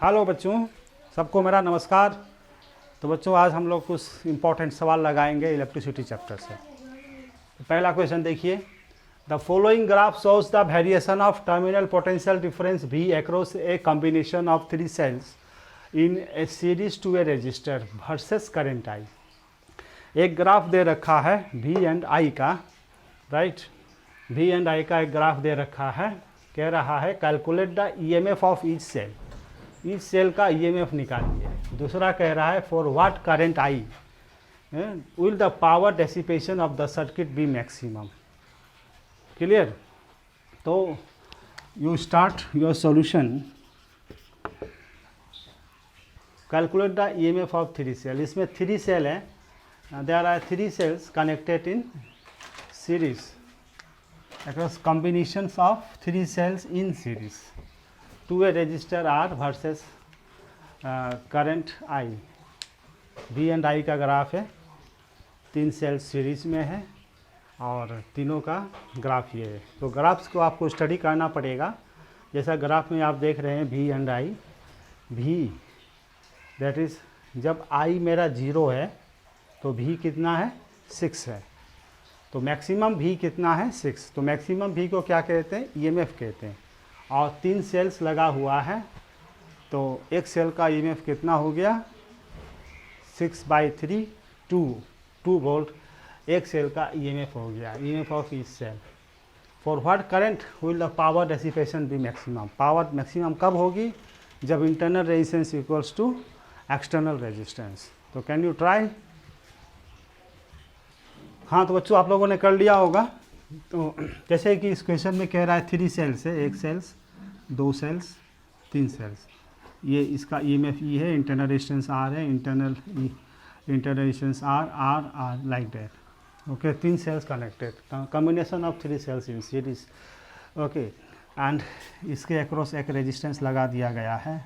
Hello बच्चों, सबको मेरा नमस्कार। तो बच्चों आज हम लोग कुछ इम्पोर्टेंट सवाल लगाएंगे इलेक्ट्रिसिटी चैप्टर से। तो पहला क्वेश्चन देखिए, the following graph shows the variation of terminal potential difference V across a combination of 3 cells in a series to a resistor versus current I। एक ग्राफ दे रखा है V एंड I का, right. V and I का एक graph दे रखा है, कह रहा है calculate the EMF of each cell. Each cell का EMF निकालिए। दूसरा कह रहा है for what current I will the power dissipation of the circuit be maximum. Clear? तो you start your solution. Calculate the EMF of 3 cell. इसमें 3 cell है, there are 3 cells connected in series across combinations of 3 cells in series to a resistor R versus current I। V and I का graph है, 3 cell series में है और तीनों का graph ये है। तो ग्राफ्स को आपको स्टडी करना पड़ेगा। जैसा ग्राफ में आप देख रहे हैं V and I, V that is जब I मेरा 0 है तो V कितना है 6 है, तो मैक्सिमम V कितना है 6। तो मैक्सिमम V को क्या कहते हैं EMF कहते हैं। और 3 सेल्स लगा हुआ है तो एक सेल का EMF कितना हो गया 6/3 2 वोल्ट। एक सेल का EMF हो गया, EMF of each cell. For what current will the power dissipation be maximum. Power maximum कब होगी जब internal resistance equals to external resistance. तो कैन यू ट्राई? हाँ तो बच्चों आप लोगों ने कर लिया होगा। तो जैसे कि इस क्वेश्चन में कह रहा है 3 सेल्स है, 1 सेल्स 2 सेल्स 3 सेल्स। ये इसका EMF E है, इंटरनल रेजिस्टेंस R है, internal resistance R like that. Okay, 3 cells connected, combination of 3 cells in series. Okay, and इसके अक्रॉस एक रेजिस्टेंस लगा दिया गया है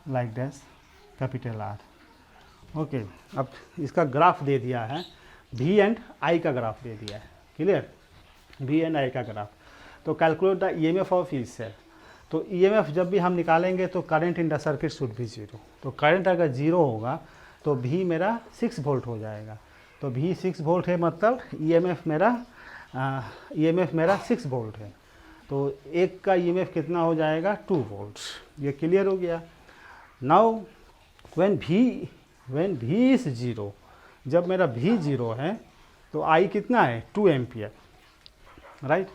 like that, capital R। Okay, अब इसका ग्राफ दे दिया है, V एंड I का ग्राफ दे दिया है। क्लियर? V एंड I का ग्राफ। तो calculate the EMF of each cell. तो EMF जब भी हम निकालेंगे तो current in the circuit should भी 0। तो करंट अगर 0 होगा तो V मेरा 6 वोल्ट हो जाएगा। तो V 6 वोल्ट है, मतलब EMF मेरा 6 वोल्ट है। तो एक का EMF कितना हो जाएगा 2 वोल्ट। ये क्लियर हो गया। नाउ व्हेन V इज 0, जब मेरा V 0 है तो I कितना है 2 एम्पियर, राइट।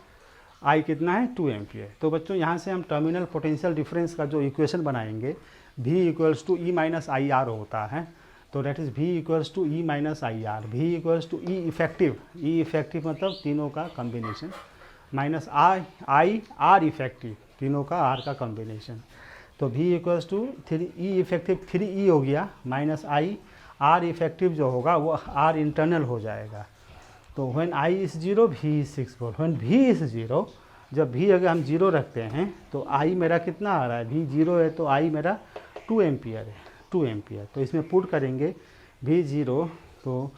I कितना है 2 एम्पियर। तो बच्चों यहाँ से हम टर्मिनल पोटेंशियल डिफरेंस का जो इक्वेशन बनाएंगे, V equals to E minus I R होता है। तो that is V equals to E minus I R. V equals to E effective, E effective मतलब तीनों का combination, minus I R effective, तीनों का R का कॉम्बिनेशन। तो V equals to 3 E effective 3E हो गया, माइनस I R इफेक्टिव जो होगा वो R इंटरनल हो जाएगा। तो when I is 0 V is 6 volt. When V is 0, जब V अगर हम 0 रखते हैं तो I मेरा कितना आ रहा है, V 0 है तो I मेरा 2 एम्पियर है, 2 एम्पियर। तो इसमें पुट करेंगे V 0, तो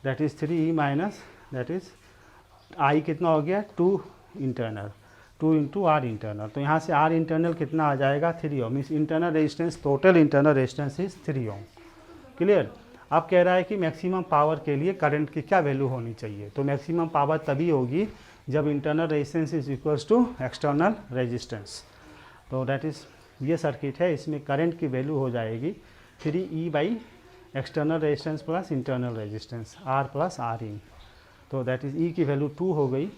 that is 3E minus that is I कितना हो गया 2 इंटरनल, 2 इंटू R इंटरनल। तो यहाँ से R इंटरनल कितना आ जाएगा 3 ohm. Means internal resistance, total internal resistance is 3 ohm. Clear? अब कह रहा है कि मैक्सिमम पावर के लिए करंट की क्या वैल्यू होनी चाहिए। तो मैक्सिमम पावर तभी होगी जब internal resistance is equals to external resistance. तो दैट इज़ ये सर्किट है, इसमें करंट की वैल्यू हो जाएगी 3E by external resistance plus internal resistance R plus R इन। तो दैट इज़ E की वैल्यू 2 हो गई,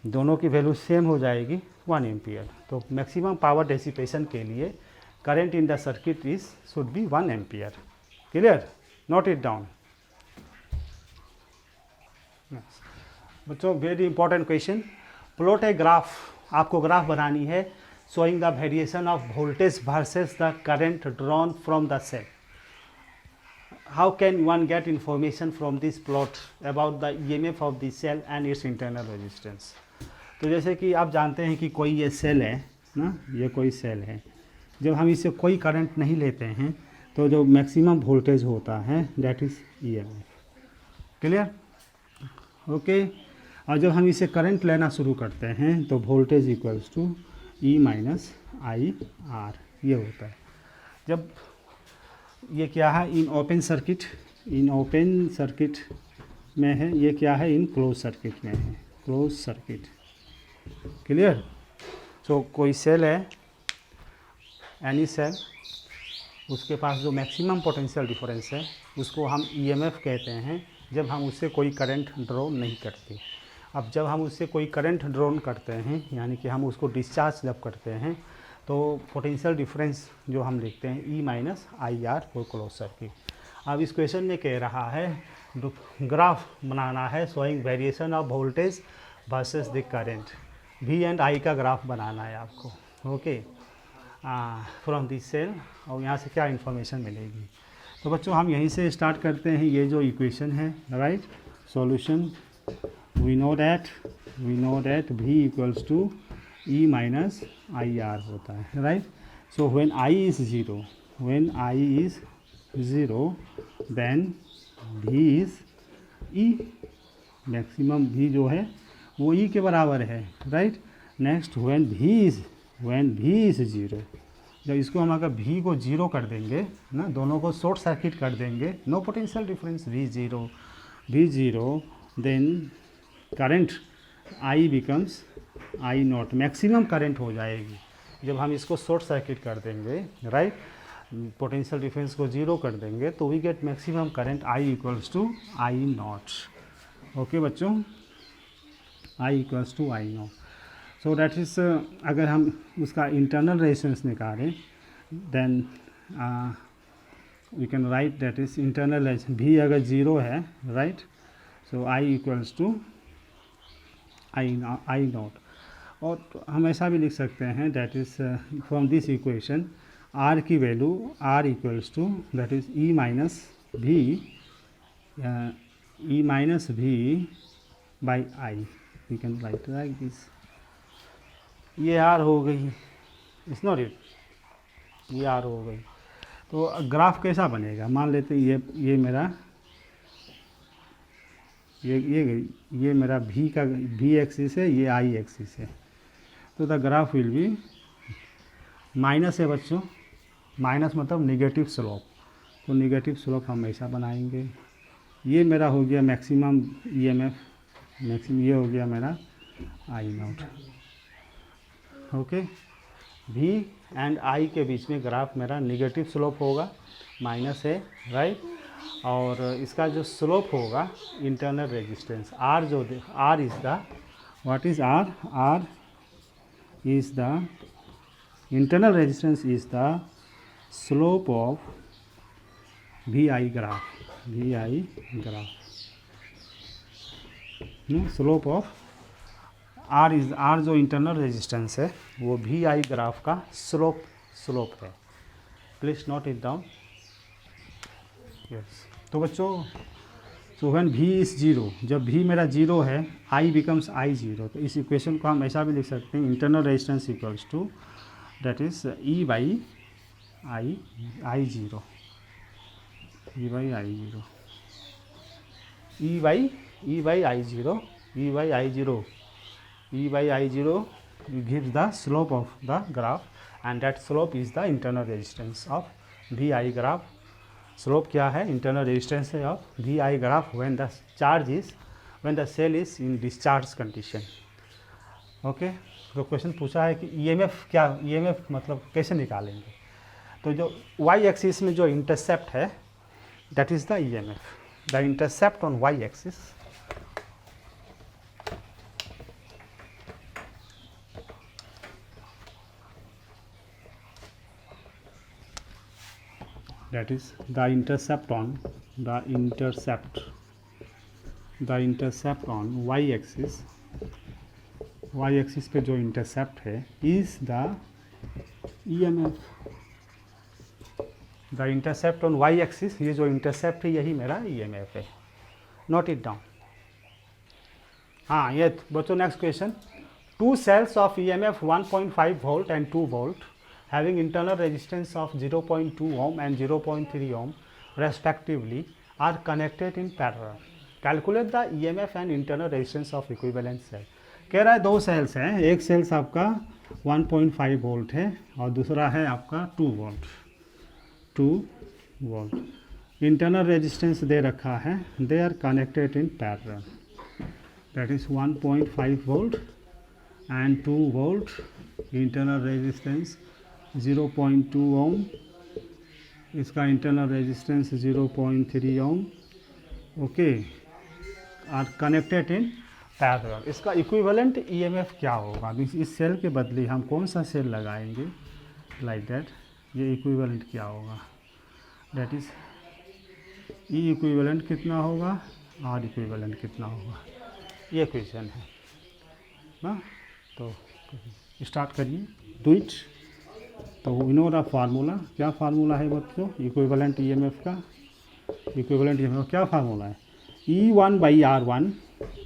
दोनों की वैल्यू सेम हो जाएगी 1 एम्पियर। तो मैक्सिमम पावर डेसिपेशन के लिए current in the circuit is should be 1 ampere. Clear? Note it down बच्चों। Very important question. Plot a graph, आपको ग्राफ बनानी है showing the variation of voltage versus the current drawn from the cell. How can one get information from this plot about the EMF of the cell and its internal resistance. तो जैसे कि आप जानते हैं कि कोई ये सेल है ना, ये कोई सेल है, जब हम इससे कोई करंट नहीं लेते हैं तो जो मैक्सिमम वोल्टेज होता है that is EMF। Clear? Okay. और जब हम इसे करंट लेना शुरू करते हैं तो voltage equals to E minus I R, ये होता है। जब ये क्या है in open circuit, in open circuit में है, ये क्या है इन क्लोज सर्किट में है, क्लोज सर्किट। क्लियर? सो कोई सेल है, एनी सेल, उसके पास जो मैक्सिमम पोटेंशियल डिफरेंस है उसको हम ईएमएफ कहते हैं जब हम उससे कोई करंट ड्रॉ नहीं करते। अब जब हम उससे कोई करंट ड्रॉ करते हैं, यानी कि हम उसको डिस्चार्ज जब करते हैं, तो पोटेंशियल डिफरेंस जो हम लिखते हैं E minus I R for close circuit. अब इस क्वेश्चन में कह रहा है ग्राफ बनाना है showing variation of voltage versus the current, V and I का ग्राफ बनाना है आपको। ओके, फ्रॉम दिस सेल, और यहाँ से क्या इन्फॉर्मेशन मिलेगी। तो बच्चों हम यहीं से स्टार्ट करते हैं। ये जो इक्वेशन है, right, solution, we know that v equals to E minus I R होता है, right. So when i is zero then v is e, maximum v जो है वो e के बराबर है, right. Next when v is zero, जब इसको हम अगर v को ज़ीरो कर देंगे ना, दोनों को शॉर्ट सर्किट कर देंगे, no potential difference, v zero, then current I becomes I naught, maximum current हो जाएगी जब हम इसको शॉर्ट सर्किट कर देंगे, राइट। पोटेंशियल डिफरेंस को ज़ीरो कर देंगे तो we get maximum current I equals to I naught. Okay बच्चों, I equals to I naught. So that is, अगर हम उसका इंटरनल रेजिस्टेंस निकालें then we can write that is internal resistance भी अगर ज़ीरो है, right, so I equals to I naught. और हम ऐसा भी लिख सकते हैं that is from this equation R की value R equals to that is E minus V by I, we can write like this. ये R हो गई, इट्स नॉट इट, ये R हो गई। तो ग्राफ कैसा बनेगा, मान लेते हैं ये मेरा ये मेरा v का v एक्सिस है, ये I एक्सिस है। तो the graph will be, minus है बच्चों, माइनस मतलब नेगेटिव स्लोप, तो नेगेटिव स्लोप हम ऐसा बनाएंगे। ये मेरा हो गया मैक्सिमम ईएमएफ, मैक्सिमम ये हो गया मेरा I naught. Okay, v and I के बीच में ग्राफ मेरा नेगेटिव स्लोप होगा, माइनस है, राइट। और इसका जो स्लोप होगा इंटरनल रेजिस्टेंस R, जो R is the, what is R? R is the internal resistance is the slope of VI graph, slope of R is, R जो internal resistance है वो VI ग्राफ का slope है। Please note it down. Yes, तो बच्चों, so when v is zero, जब v मेरा zero है I बिकम्स आई ज़ीरो, तो इस इक्वेशन को हम ऐसा भी लिख सकते हैं, internal resistance equals to that is E by I zero, E by I zero gives the slope of the graph and that slope is the internal resistance of VI graph। Slope क्या है? Internal resistance है of VI graph when the cell is in discharge condition. Okay, तो question पूछा है कि EMF क्या, EMF मतलब कैसे निकालेंगे। तो जो y एक्सिस में जो इंटरसेप्ट है that is the EMF, the intercept on y axis that is the intercept on y axis पे जो इंटरसेप्ट है is the EMF। The intercept on y axis, ये जो इंटरसेप्ट है यही मेरा EMF है। Note it down. हाँ, ये बच्चों next question, two cells of EMF 1.5 volt and 2 volt having internal resistance of 0.2 ohm and 0.3 ohm respectively are connected in parallel. Calculate the EMF and internal resistance of equivalent cell। कह रहा है दो sales हैं, एक sales आपका 1.5 volt है और दूसरा है आपका 2 वोल्ट। 2 वोल्ट। इंटरनल रेजिस्टेंस दे रखा है, they are connected in parallel, that is 1.5 volt and 2 volt. Internal resistance 0.2 ohm, इसका internal resistance 0.3 ohm, okay, are connected in parallel. इसका इक्विवेलेंट ईएमएफ क्या होगा? इस सेल के बदले हम कौन सा सेल लगाएंगे, लाइक दैट, ये इक्विवेलेंट क्या होगा, दैट इज ई इक्विवेलेंट कितना होगा, आर इक्विवेलेंट कितना होगा, ये क्वेश्चन है ना। तो स्टार्ट करिए, डू इट। तो वी नो द फार्मूला, क्या फार्मूला है बच्चों इक्विवेलेंट ईएमएफ का? इक्विवेलेंट ईएमएफ क्या फार्मूला है? E1/R1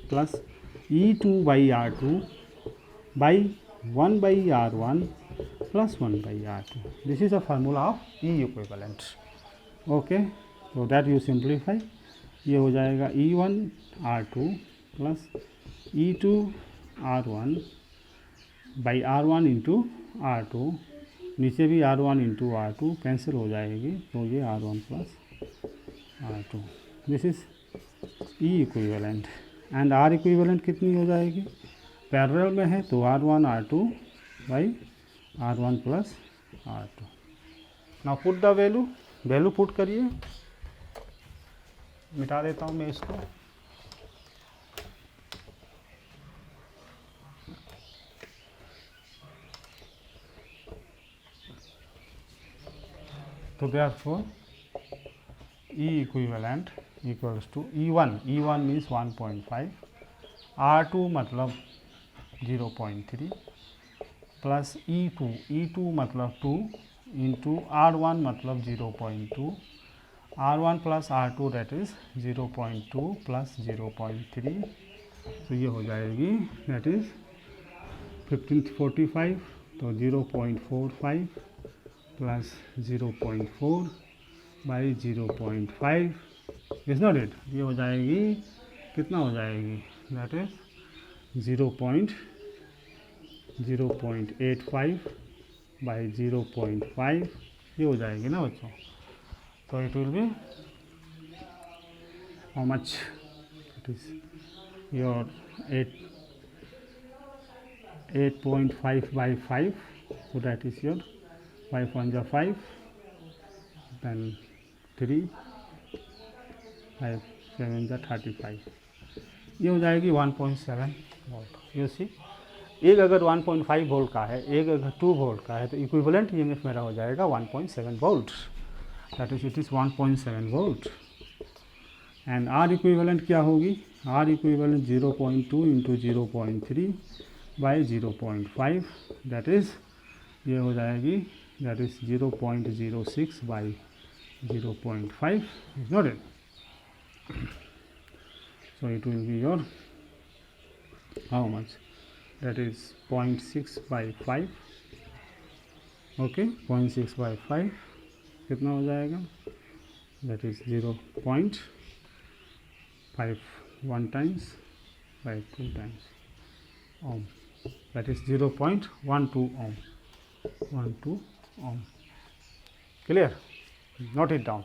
plus E2/R2 by 1/R1 plus 1/R2. This is a formula of E equivalent. Okay, so that you simplify. ये हो जाएगा E1R2 plus E2R1 by R1 into R2, नीचे भी R1 into R2 cancel हो जाएगी, तो ये R1 plus R2। This is E equivalent. And R equivalent कितनी हो जाएगी? पैरेलल में है तो R1 R2 by R1 plus R2। Now put the value put करिए, मिटा देता हूँ मैं इसको। तो therefore E equivalent equals to E1 means 1.5, R2 मतलब 0.3 प्लस E2 मतलब 2 इंटू R1 मतलब 0.2, R1 plus R2 that is 0.2 plus 0.3, तो ये हो जाएगी दैट इज 1545, तो 0.45 plus 0.4 by 0.5 is not it, ये हो जाएगी कितना हो जाएगी, दैट इज 0.85 बाई 0.5, ये हो जाएगी ना बच्चों। तो it will be how much, it is your 8.5 by 5, so that is your 5 1 जा 5, then 3 5 7 जा 35, ये हो जाएगी 1.7 वोल्ट। यू सी, एक अगर 1.5 वोल्ट का है, एक अगर 2 वोल्ट का है, तो इक्विवेलेंट ईएमएफ मेरा हो जाएगा 1.7 volt, that is it is 1.7 volt. And R equivalent क्या होगी? R equivalent 0.2 into 0.3 by 0.5, that is ये हो जाएगी that is 0.06 by 0.5, is not it. So it will be your how much, that is 0.6 by 5, okay, 0.6 by 5 कितना हो जाएगा, that is 0.51 times by 2 times ohm, that is 0.12 ohm, 12 ohm, clear, note it down।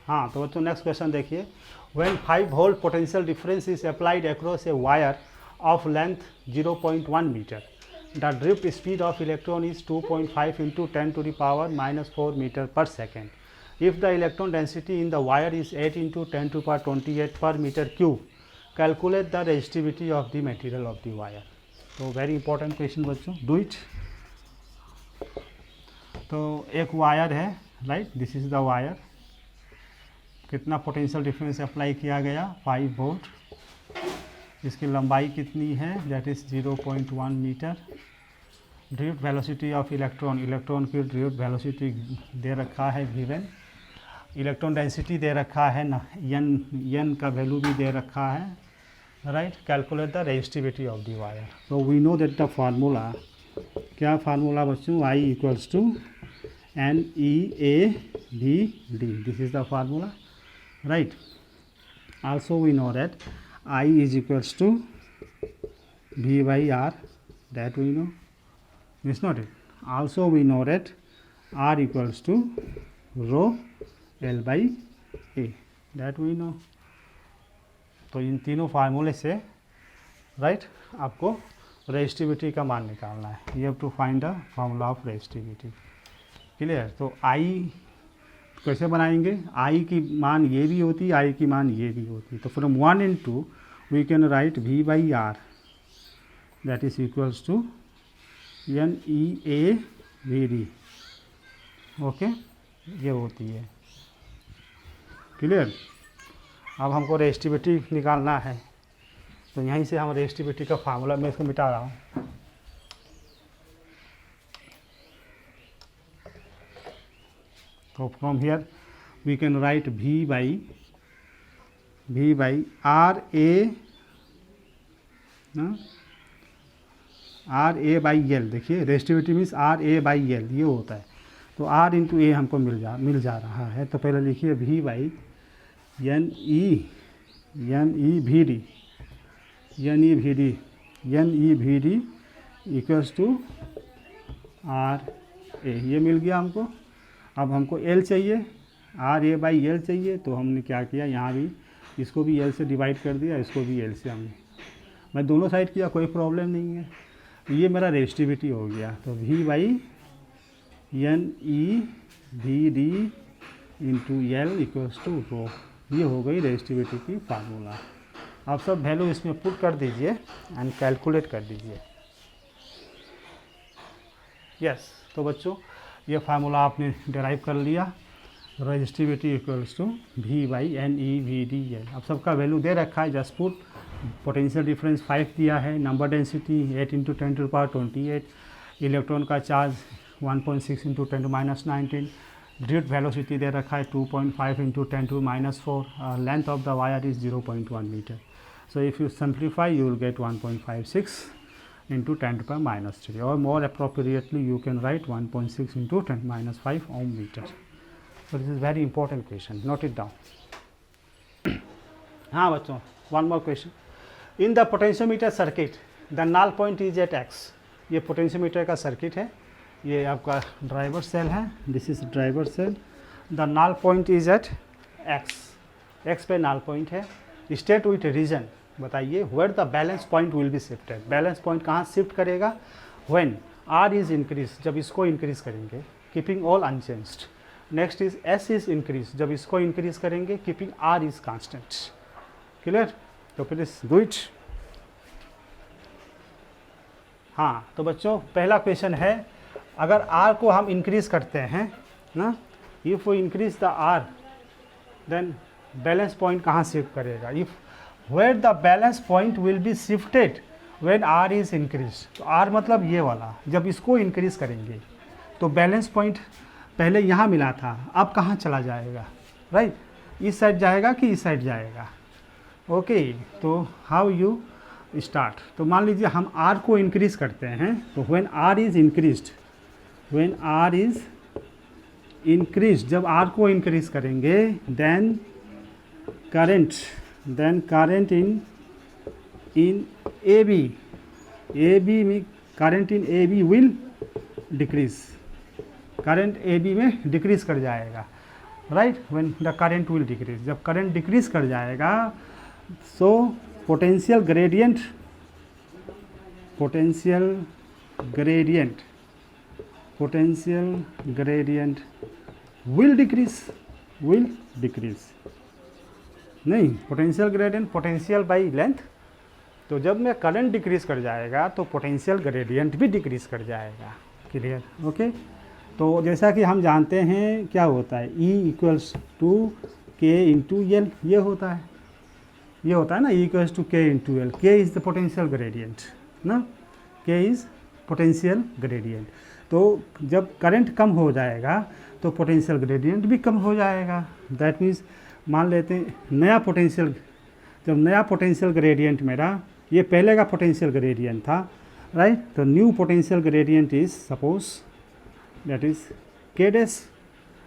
हाँ, तो बच्चों next question देखिए, when 5 volt potential difference is applied across a wire of length 0.1 metre, the drift speed of electron is 2.5 into 10⁻⁻4 metre per second, if the electron density in the wire is 8 into 10⁻28 per metre cube, calculate the resistivity of the material of the wire. तो very important question बच्चों, do it. तो एक wire है, right, this is the wire, कितना potential difference apply किया गया, 5 volt, इसकी लंबाई कितनी है, that is 0.1 metre. Drift velocity of electron की ड्रिफ्ट वेलोसिटी दे रखा है गिवन, इलेक्ट्रॉन डेंसिटी दे रखा है ना, एन का वैल्यू भी दे रखा है, right. Calculate the resistivity of the wire. तो we know that the formula, क्या फार्मूला बच्चों, I equals to NEABD, this is the formula, right. Also we know that I is equals to V by R, that we know, is not it. Also we know that R equals to rho L by A, that we know. तो इन तीनों फार्मूले से right आपको resistivity का मान निकालना है। You have to find the formula of resistivity. Clear? तो आई कैसे बनाएंगे? आई की मान ये भी होती है, आई की मान ये भी होती है। तो from 1 and 2 we can write V by R that is equals to NEA VD। Okay, ये होती है। क्लियर? अब हमको रेजिस्टिविटी निकालना है, तो यहीं से हम रेजिस्टिविटी का फार्मूला, मैं इसको मिटा रहा हूँ। तो from here we can write V by R A by L. देखिए resistivity means R A by L, ये होता है। तो R इंटू ए हमको मिल जा रहा है। तो पहले लिखिए V by N E V D equals to R A, ये मिल गया हमको। अब हमको L चाहिए, आर ए बाई एल चाहिए। तो हमने क्या किया, यहाँ भी इसको भी L से डिवाइड कर दिया, इसको भी L से हमने, मैं दोनों साइड किया, कोई प्रॉब्लम नहीं है। ये मेरा रेजिस्टिविटी हो गया। तो V by N E V D into L equals to rho, ये हो गई रेजिस्टिविटी की फार्मूला। आप सब वैल्यू इसमें पुट कर दीजिए एंड कैलकुलेट कर दीजिए। यस, तो बच्चों ये फार्मूला आपने डिराइव कर लिया। Resistivity equals to V by NEVDL। अब सबका वैल्यू दे रखा है, जस्ट पुट। पोटेंशियल डिफरेंस 5 दिया है, नंबर डेंसिटी 8 इंटू 10⁻28, इलेक्ट्रॉन का चार्ज 1.6 इंटू 10⁻19, ड्यूट वेलोसिटी दे रखा है 2.5 into 10⁻4, length of the wire is 0.1 metre. So if you simplify you will get 1.56 into 10⁻3, or more appropriately you can write 1.6 into 10⁻5 ohm meter. So this is very important question, note it down. हाँ बच्चों, one more question. In the potentiometer circuit, the null point is at x. ये potentiometer का circuit है, ये आपका driver cell है, this is driver cell. The null point is at x, x पे null point है। स्टेट विथ रीजन बताइए where the balance point will be shifted. Balance point कहाँ शिफ्ट करेगा? व्हेन R इज इंक्रीज, जब इसको increase करेंगे, keeping all unchanged. Next is S is increase, जब इसको इंक्रीज करेंगे, keeping R is constant. Clear? तो प्लीज डू इट। हाँ, तो बच्चों पहला क्वेश्चन है, अगर R को हम इंक्रीज करते हैं ना, if we increase the R then balance point कहाँ शिफ्ट करेगा? If where the balance point will be shifted when R is increased। तो R मतलब ये वाला, जब इसको इंक्रीज करेंगे तो बैलेंस पॉइंट पहले यहाँ मिला था, अब कहाँ चला जाएगा? राइट, इस साइड जाएगा कि इस साइड जाएगा? ओके, तो हाउ यू स्टार्ट? तो मान लीजिए हम R को इंक्रीज करते हैं, तो when R is increased, जब R को इंक्रीज करेंगे देन current in AB में current in AB will decrease, current AB में डिक्रीज कर जाएगा। Right, when the current will decrease, जब करंट डिक्रीज कर जाएगा, so potential gradient will decrease, नहीं, potential gradient potential by length. तो जब मैं करंट डिक्रीज कर जाएगा तो पोटेंशियल ग्रेडियंट भी डिक्रीज कर जाएगा। क्लियर? ओके, तो जैसा कि हम जानते हैं क्या होता है, E इक्वल्स टू के इंटू एल, ये होता है ना, E इक्वल्स टू के इंटू एल। के इज़ द पोटेंशियल ग्रेडियंट ना, के इज़ पोटेंशियल ग्रेडियंट। तो जब करंट कम हो जाएगा तो पोटेंशियल ग्रेडियंट भी कम हो जाएगा। दैट मीन्स मान लेते हैं जब नया पोटेंशियल ग्रेडियंट मेरा, ये पहले का पोटेंशियल ग्रेडियंट था, राइट, तो new potential gradient is suppose that is के डैश,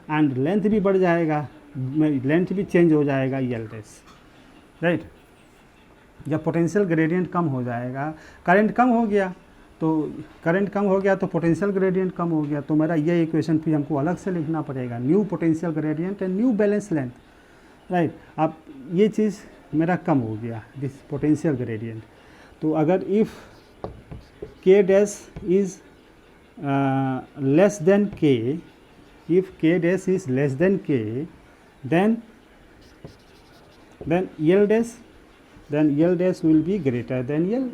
एंड लेंथ भी बढ़ जाएगा, लेंथ भी चेंज हो जाएगा एल डैश। राइट, जब पोटेंशियल ग्रेडियंट कम हो जाएगा, करंट कम हो गया, तो करंट कम हो गया तो पोटेंशियल ग्रेडियंट कम हो गया, तो मेरा ये इक्वेशन फिर हमको अलग से लिखना पड़ेगा, new potential gradient and new balance length, right. अब ये चीज़ मेरा कम हो गया, दिस पोटेंशियल ग्रेडियंट। तो अगर इफ़ के डैश इज़ लेस देन के, if k dash is less than k, then L dash will be greater than L।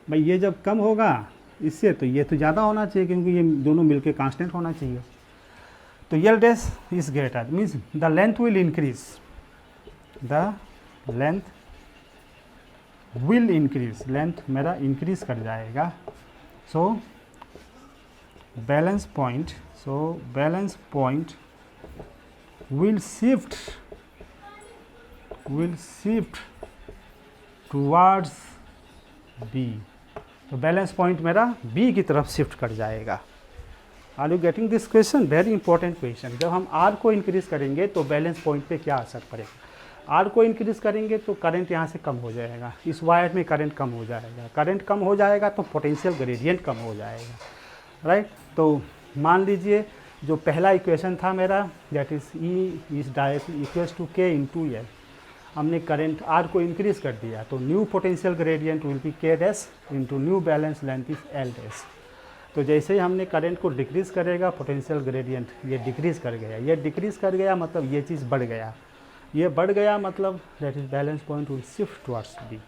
भाई ये जब कम होगा इससे तो ये तो ज़्यादा होना चाहिए, क्योंकि ये दोनों मिलके कांस्टेंट होना चाहिए। तो L dash is greater means the length will increase, the length will increase, length मेरा इंक्रीज कर जाएगा। So balance point will shift towards B। तो बैलेंस पॉइंट मेरा B की तरफ शिफ्ट कर जाएगा। Are you getting this question? Very important question. जब हम R को इंक्रीज करेंगे तो बैलेंस पॉइंट पे क्या असर पड़ेगा? R को इंक्रीज करेंगे तो करंट यहाँ से कम हो जाएगा, इस वायर में करंट कम हो जाएगा, करंट कम हो जाएगा तो पोटेंशियल ग्रेडियंट कम हो जाएगा, राइट। तो मान लीजिए जो पहला इक्वेशन था मेरा, that is E is directly equals to K into L। हमने करंट R को इंक्रीज कर दिया तो new potential gradient will be K dash into new balance length is L dash. तो जैसे ही हमने करंट को डिक्रीज करेगा पोटेंशियल ग्रेडियंट ये डिक्रीज कर गया, ये डिक्रीज कर गया मतलब ये चीज़ बढ़ गया, ये बढ़ गया मतलब that is balance point will shift towards B।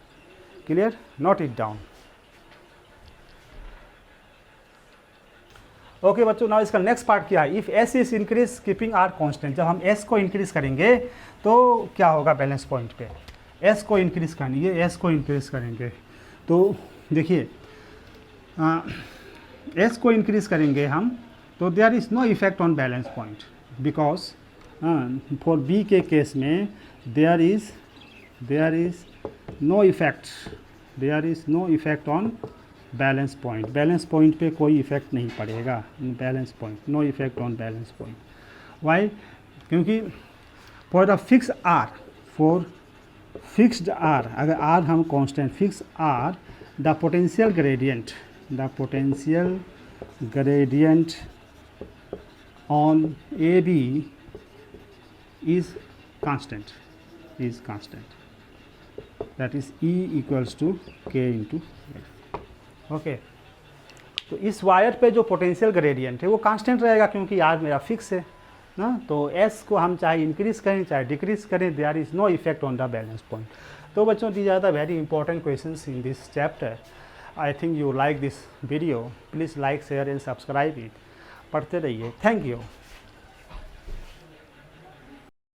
Clear? Note it down. Okay बच्चों, नाउ इसका नेक्स्ट पार्ट क्या है? If S is increase keeping R constant. जब हम S को इंक्रीज करेंगे तो क्या होगा बैलेंस पॉइंट पे? S को इंक्रीज करेंगे, S को इंक्रीज करेंगे तो देखिए S को इंक्रीज करेंगे हम तो there is no effect on balance point, because for B के केस में there is no effect on balance point. Balance point पे कोई इफेक्ट नहीं पड़ेगा, balance point, no effect on balance point. Why? क्योंकि for the fix R, for fixed R, अगर R हम constant fix R, the potential gradient on AB is constant, that is E equals to K into L। Okay तो इस wire पे जो potential gradient है वो constant रहेगा, क्योंकि R मेरा फिक्स है ना। तो S को हम चाहे इंक्रीज करें चाहे डिक्रीज करें, there is no effect on the balance point. तो बच्चों, these are the very important questions in this chapter. I think you like this video, please like share and subscribe it. पढ़ते रहिए। Thank you.